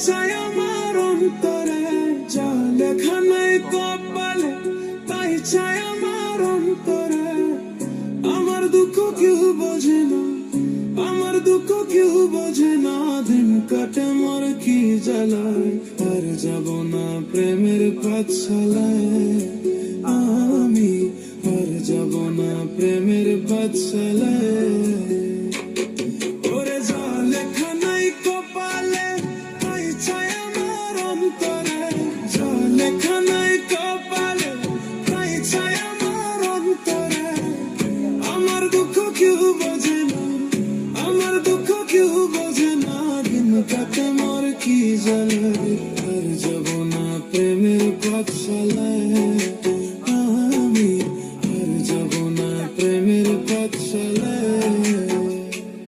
চাই আমার অন্তরে, যা লেখা নাই কপালে তাই চাই আমার অন্তরে। আমার দুঃখ কেউ বোঝে না, আমার দুঃখ কেউ বোঝে না, দিন কাটে মোর কি জ্বালায়। আর যাব না প্রেমের পাঠশালায় আমি, আর যাব না প্রেমের পাঠশালায়। ওরে যা লেখা নাই কপালে তাই চাই আমার অন্তরে, যা লেখা নাই কপালে তাই চাই আমার অন্তরে। আমার দুঃখ কেউ বোঝে না, আমার দুঃখ কেউ বোঝে না, দিন কাটে মোর কি জ্বালায়।